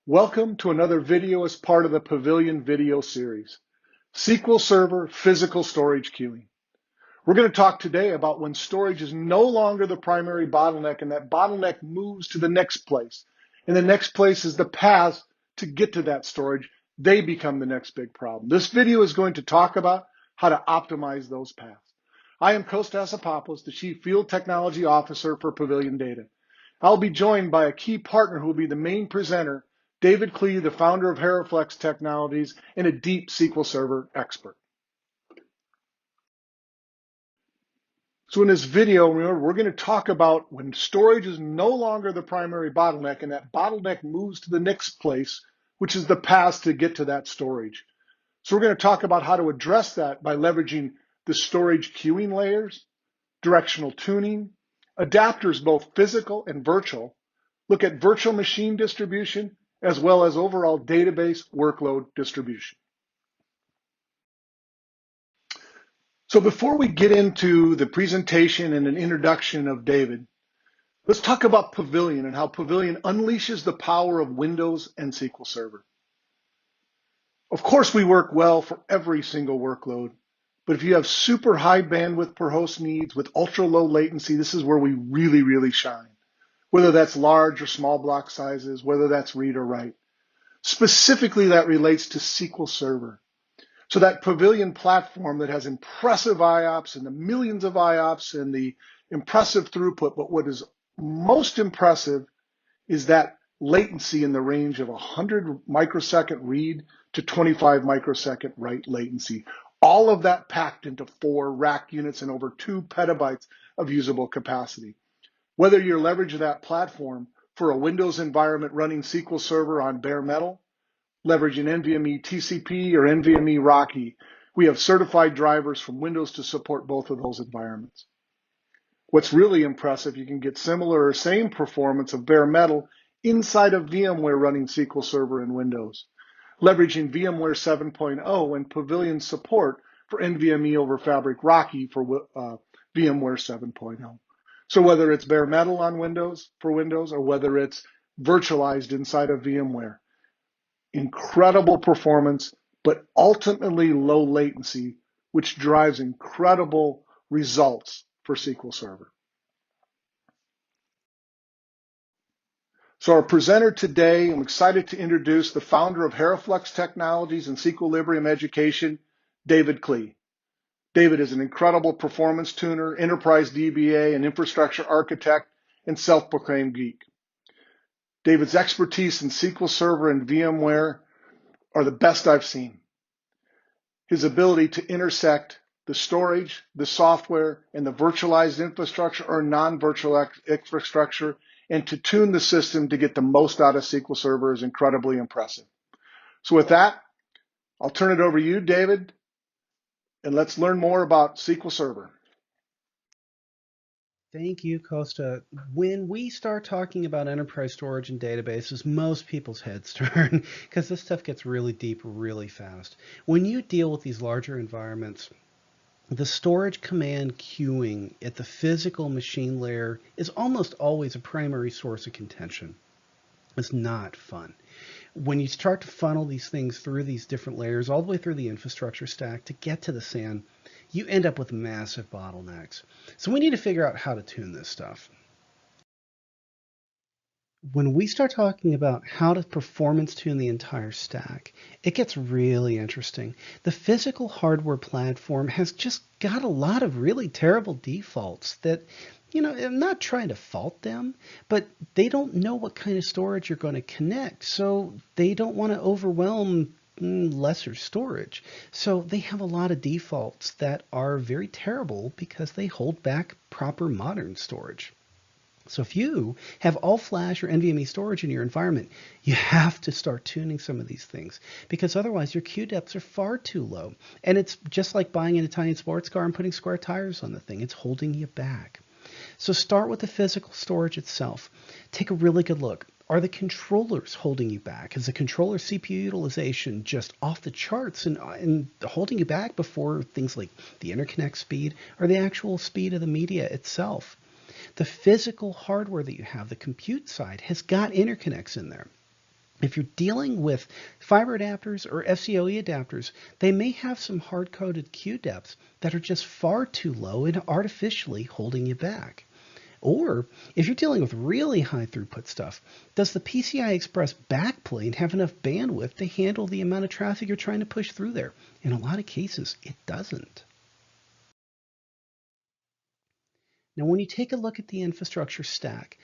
Welcome to another video as part of the Pavilion video series, SQL Server Physical Storage Queuing. We're going to talk today about when storage is no longer the primary bottleneck and that bottleneck moves to the next place. And the next place is the path to get to that storage. They become the next big problem. This video is going to talk about how to optimize those paths. I am Kostas Apopoulos, the Chief Field Technology Officer for Pavilion Data. I'll be joined by a key partner who will be the main presenter, David Klee, the founder of HeraFlex Technologies and a deep SQL Server expert. So in this video, remember, we're going to talk about when storage is no longer the primary bottleneck and that bottleneck moves to the next place, which is the path to get to that storage. So we're going to talk about how to address that by leveraging the storage queuing layers, directional tuning, adapters both physical and virtual, look at virtual machine distribution, as well as overall database workload distribution. So before we get into the presentation and an introduction of David, let's talk about Pavilion and how Pavilion unleashes the power of Windows and SQL Server. Of course, we work well for every single workload, but if you have super high bandwidth per host needs with ultra low latency, this is where we really shine. Whether that's large or small block sizes, whether that's read or write. Specifically, that relates to SQL Server. So that Pavilion platform that has impressive IOPS and the millions of IOPS and the impressive throughput, but what is most impressive is that latency in the range of 100 microsecond read to 25 microsecond write latency. All of that packed into 4 rack units and over 2 petabytes of usable capacity. Whether you're leveraging that platform for a Windows environment running SQL Server on bare metal, leveraging NVMe-TCP or NVMe-RoCE, we have certified drivers from Windows to support both of those environments. What's really impressive, you can get similar or same performance of bare metal inside of VMware running SQL Server in Windows, leveraging VMware 7.0 and Pavilion support for NVMe-over-Fabrics RoCE for VMware 7.0. So whether it's bare metal on Windows for Windows or whether it's virtualized inside of VMware, incredible performance, but ultimately low latency, which drives incredible results for SQL Server. So our presenter today, I'm excited to introduce the founder of HeraFlex Technologies and Sequilibrium Education, David Klee. David is an incredible performance tuner, enterprise DBA, and infrastructure architect, and self-proclaimed geek. David's expertise in SQL Server and VMware are the best I've seen. His ability to intersect the storage, the software, and the virtualized infrastructure or non-virtual infrastructure, and to tune the system to get the most out of SQL Server is incredibly impressive. So with that, I'll turn it over to you, David, and let's learn more about SQL Server. Thank you, Costa. When we start talking about enterprise storage and databases, most people's heads turn because this stuff gets really deep really fast. When you deal with these larger environments, the storage command queuing at the physical machine layer is almost always a primary source of contention. It's not fun. When you start to funnel these things through these different layers, all the way through the infrastructure stack to get to the SAN, you end up with massive bottlenecks. So we need to figure out how to tune this stuff. When we start talking about how to performance tune the entire stack, it gets really interesting. The physical hardware platform has just got a lot of really terrible defaults that, I'm not trying to fault them, but they don't know what kind of storage you're going to connect, so they don't want to overwhelm lesser storage. So they have a lot of defaults that are very terrible because they hold back proper modern storage. So if you have all flash or NVMe storage in your environment, you have to start tuning some of these things because otherwise your queue depths are far too low. And it's just like buying an Italian sports car and putting square tires on the thing. It's holding you back. So start with the physical storage itself. Take a really good look. Are the controllers holding you back? Is the controller CPU utilization just off the charts and holding you back before things like the interconnect speed or the actual speed of the media itself? The physical hardware that you have, the compute side, has got interconnects in there. If you're dealing with fiber adapters or FCOE adapters, they may have some hard-coded queue depths that are just far too low and artificially holding you back. Or if you're dealing with really high throughput stuff, does the PCI Express backplane have enough bandwidth to handle the amount of traffic you're trying to push through there? In a lot of cases, it doesn't. Now, when you take a look at the infrastructure stack,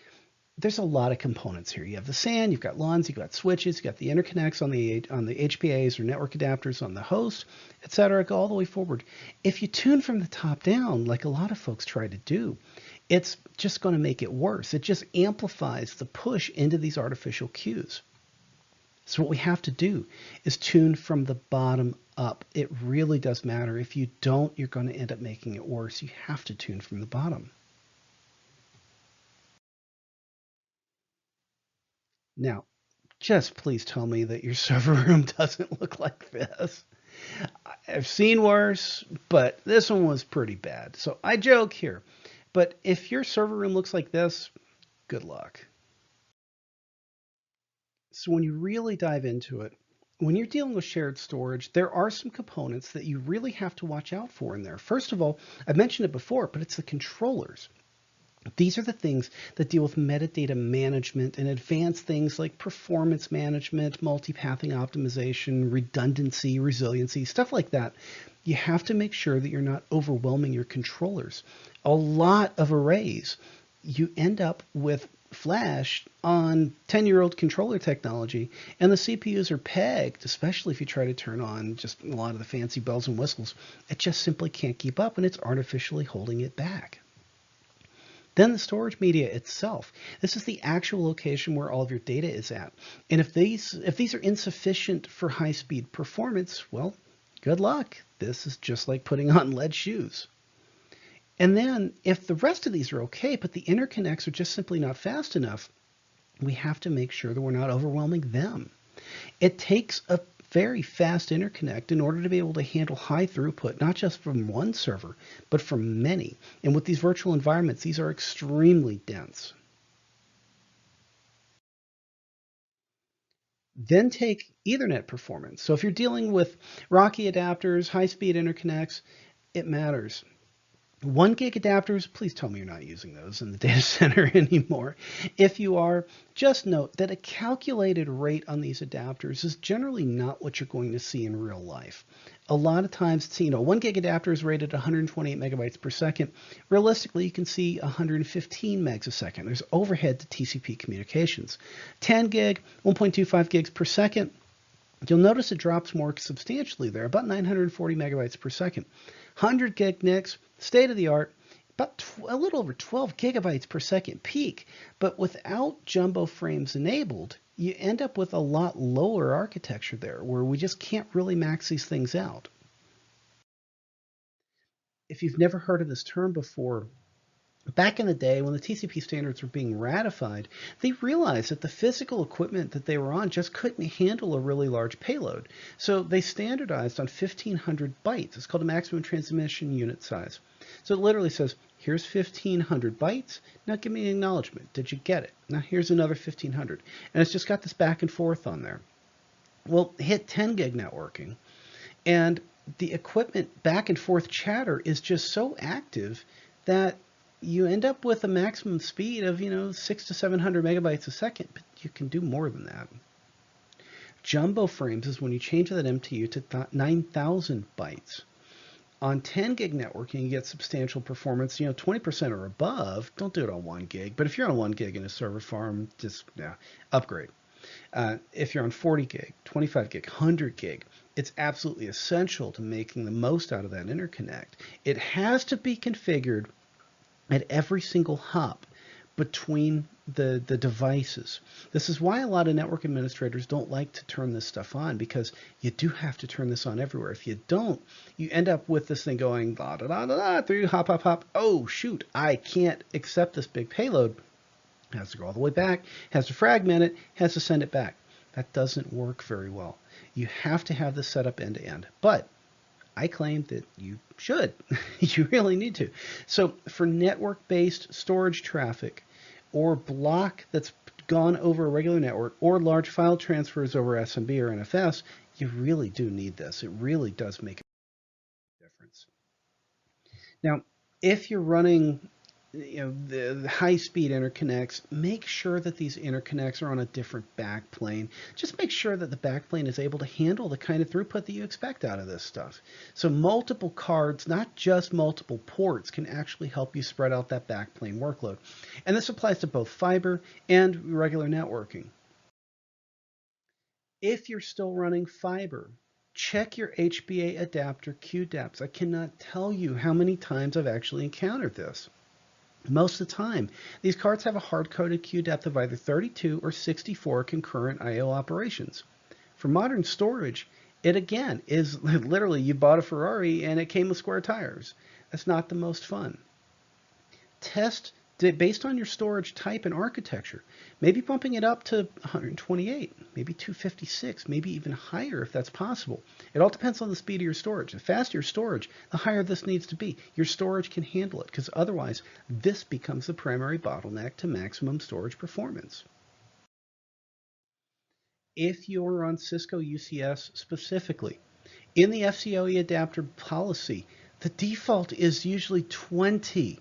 there's a lot of components here. You have the SAN, you've got LANs, you've got switches, you've got the interconnects on the HPAs or network adapters on the host, etc. Go all the way forward. If you tune from the top down, like a lot of folks try to do, it's just going to make it worse. It just amplifies the push into these artificial queues. So what we have to do is tune from the bottom up. It really does matter. If you don't, you're going to end up making it worse. You have to tune from the bottom. Now, just please tell me that your server room doesn't look like this. I've seen worse, but this one was pretty bad. So I joke here, but if your server room looks like this, good luck. So when you really dive into it, when you're dealing with shared storage, there are some components that you really have to watch out for in there. First of all, I mentioned it before, but it's the controllers. These are the things that deal with metadata management and advanced things like performance management, multipathing optimization, redundancy, resiliency, stuff like that. You have to make sure that you're not overwhelming your controllers. A lot of arrays, you end up with flash on 10-year-old controller technology, and the CPUs are pegged, especially if you try to turn on just a lot of the fancy bells and whistles. It just simply can't keep up, and it's artificially holding it back. Then the storage media itself. This is the actual location where all of your data is at. And if these are insufficient for high-speed performance, well, good luck. This is just like putting on lead shoes. And then if the rest of these are okay, but the interconnects are just simply not fast enough, we have to make sure that we're not overwhelming them. It takes a very fast interconnect in order to be able to handle high throughput, not just from one server, but from many. And with these virtual environments, these are extremely dense. Then take Ethernet performance. So if you're dealing with RoCE adapters, high-speed interconnects, it matters. 1 gig adapters, please tell me you're not using those in the data center anymore. If you are, just note that a calculated rate on these adapters is generally not what you're going to see in real life. A lot of times, 1 gig adapter is rated 128 megabytes per second. Realistically, you can see 115 megs a second. There's overhead to TCP communications. 10 gig, 1.25 gigs per second. You'll notice it drops more substantially there, about 940 megabytes per second. 100 gig NICs, state of the art, about a little over 12 gigabytes per second peak, but without jumbo frames enabled, you end up with a lot lower architecture there where we just can't really max these things out. If you've never heard of this term before, back in the day when the TCP standards were being ratified, they realized that the physical equipment that they were on just couldn't handle a really large payload. So they standardized on 1,500 bytes. It's called a maximum transmission unit size. So it literally says, here's 1,500 bytes. Now give me an acknowledgement. Did you get it? Now here's another 1,500. And it's just got this back and forth on there. Well, hit 10 gig networking, and the equipment back and forth chatter is just so active that you end up with a maximum speed of, 600 to 700 megabytes a second, but you can do more than that. Jumbo frames is when you change that MTU to 9,000 bytes. On 10 gig networking, you get substantial performance, 20% or above. Don't do it on 1 gig, but if you're on 1 gig in a server farm, just upgrade. If you're on 40 gig, 25 gig, 100 gig, it's absolutely essential to making the most out of that interconnect. It has to be configured at every single hop between the devices. This is why a lot of network administrators don't like to turn this stuff on, because you do have to turn this on everywhere. If you don't, you end up with this thing going da da da da da through hop hop hop. Oh shoot, I can't accept this big payload. It has to go all the way back, has to fragment it, has to send it back. That doesn't work very well. You have to have this set up end to end. But I claim that you should. You really need to. So for network-based storage traffic or block that's gone over a regular network or large file transfers over SMB or NFS, you really do need this. It really does make a difference. Now, if you're running the high-speed interconnects, make sure that these interconnects are on a different backplane. Just make sure that the backplane is able to handle the kind of throughput that you expect out of this stuff. So multiple cards, not just multiple ports, can actually help you spread out that backplane workload. And this applies to both fiber and regular networking. If you're still running fiber, check your HBA adapter queue depths. I cannot tell you how many times I've actually encountered this. Most of the time, these cards have a hard-coded queue depth of either 32 or 64 concurrent I/O operations. For modern storage, it again is literally you bought a Ferrari and it came with square tires. That's not the most fun. Test based on your storage type and architecture, maybe bumping it up to 128, maybe 256, maybe even higher if that's possible. It all depends on the speed of your storage. The faster your storage, the higher this needs to be. Your storage can handle it, because otherwise this becomes the primary bottleneck to maximum storage performance. If you're on Cisco UCS specifically, in the FCOE adapter policy, the default is usually 20.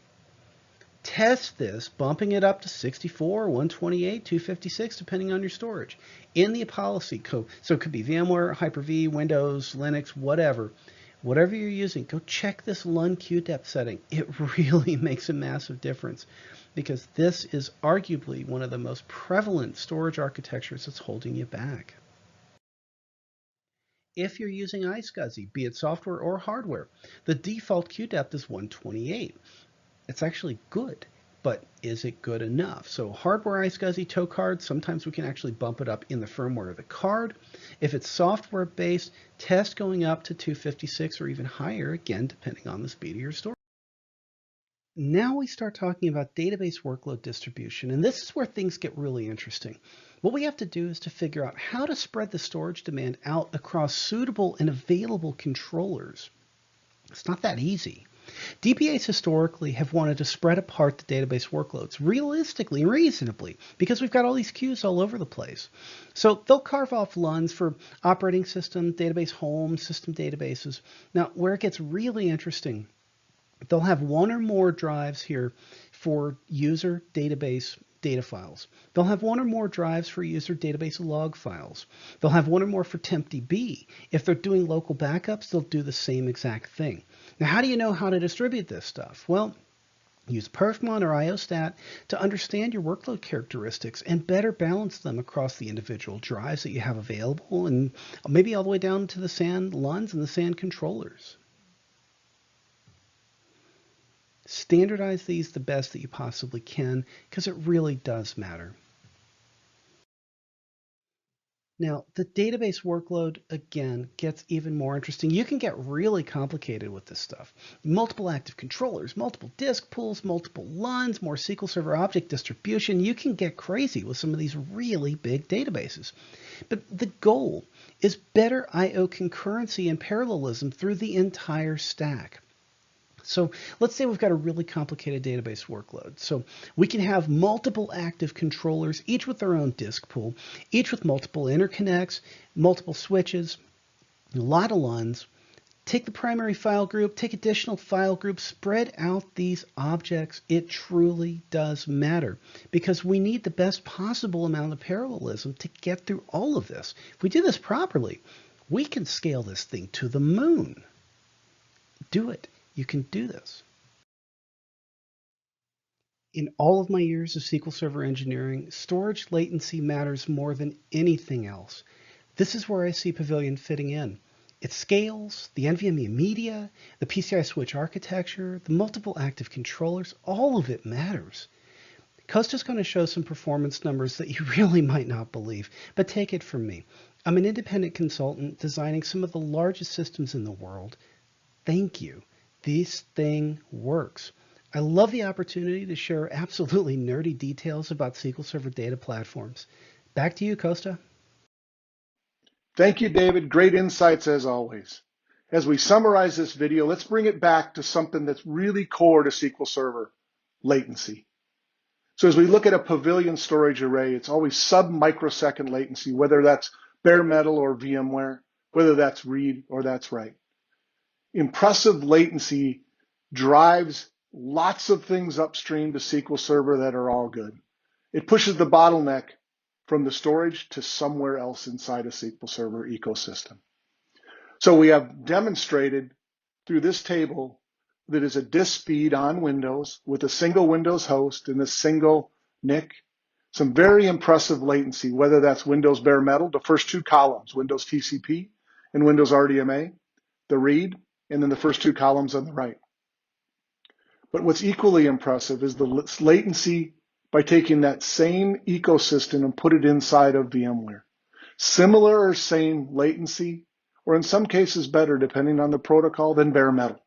Test this, bumping it up to 64, 128, 256, depending on your storage. In the policy code, so it could be VMware, Hyper-V, Windows, Linux, whatever. Whatever you're using, go check this LUN queue depth setting. It really makes a massive difference, because this is arguably one of the most prevalent storage architectures that's holding you back. If you're using Iscsi, be it software or hardware, the default queue depth is 128. It's actually good, but is it good enough? So hardware Iscsi tow cards, sometimes we can actually bump it up in the firmware of the card. If it's software based, test going up to 256 or even higher, again, depending on the speed of your storage. Now we start talking about database workload distribution, and this is where things get really interesting. What we have to do is to figure out how to spread the storage demand out across suitable and available controllers. It's not that easy. DBAs historically have wanted to spread apart the database workloads realistically and reasonably, because we've got all these queues all over the place. So they'll carve off LUNs for operating system, database home, system databases. Now, where it gets really interesting, they'll have one or more drives here for user database data files. They'll have one or more drives for user database log files. They'll have one or more for tempdb. If they're doing local backups, they'll do the same exact thing. Now, how do you know how to distribute this stuff? Well, use perfmon or iostat to understand your workload characteristics and better balance them across the individual drives that you have available, and maybe all the way down to the SAN LUNs and the SAN controllers. Standardize these the best that you possibly can, because it really does matter. Now, the database workload, again, gets even more interesting. You can get really complicated with this stuff. Multiple active controllers, multiple disk pools, multiple LUNs, more SQL Server object distribution. You can get crazy with some of these really big databases. But the goal is better I/O concurrency and parallelism through the entire stack. So let's say we've got a really complicated database workload. So we can have multiple active controllers, each with their own disk pool, each with multiple interconnects, multiple switches, a lot of LUNs. Take the primary file group, take additional file groups, spread out these objects. It truly does matter, because we need the best possible amount of parallelism to get through all of this. If we do this properly, we can scale this thing to the moon. Do it. You can do this. In all of my years of SQL Server engineering, storage latency matters more than anything else. This is where I see Pavilion fitting in. It scales, the NVMe media, the PCI switch architecture, the multiple active controllers, all of it matters. Costa's going to show some performance numbers that you really might not believe, but take it from me. I'm an independent consultant designing some of the largest systems in the world. Thank you. This thing works. I love the opportunity to share absolutely nerdy details about SQL Server data platforms. Back to you, Costa. Thank you, David. Great insights as always. As we summarize this video, let's bring it back to something that's really core to SQL Server: latency. So as we look at a Pavilion storage array, it's always sub-microsecond latency, whether that's bare metal or VMware, whether that's read or that's write. Impressive latency drives lots of things upstream to SQL Server that are all good. It pushes the bottleneck from the storage to somewhere else inside a SQL Server ecosystem. So we have demonstrated through this table that is a disk speed on Windows with a single Windows host and a single NIC. Some very impressive latency, whether that's Windows bare metal, the first two columns, Windows TCP and Windows RDMA, the read, and then the first two columns on the right. But what's equally impressive is the latency by taking that same ecosystem and put it inside of VMware. Similar or same latency, or in some cases better depending on the protocol than bare metal.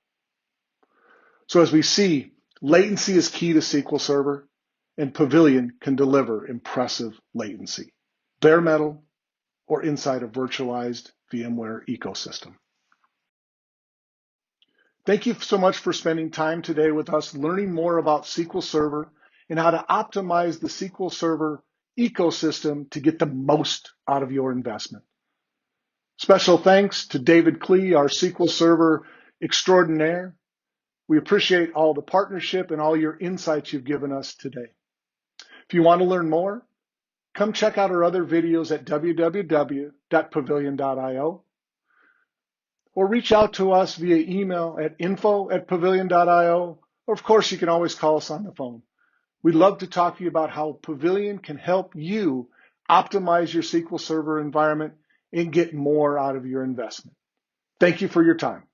So as we see, latency is key to SQL Server, and Pavilion can deliver impressive latency, bare metal or inside a virtualized VMware ecosystem. Thank you so much for spending time today with us, learning more about SQL Server and how to optimize the SQL Server ecosystem to get the most out of your investment. Special thanks to David Klee, our SQL Server extraordinaire. We appreciate all the partnership and all your insights you've given us today. If you want to learn more, come check out our other videos at www.pavilion.io or reach out to us via email at info@pavilion.io, or of course you can always call us on the phone. We'd love to talk to you about how Pavilion can help you optimize your SQL Server environment and get more out of your investment. Thank you for your time.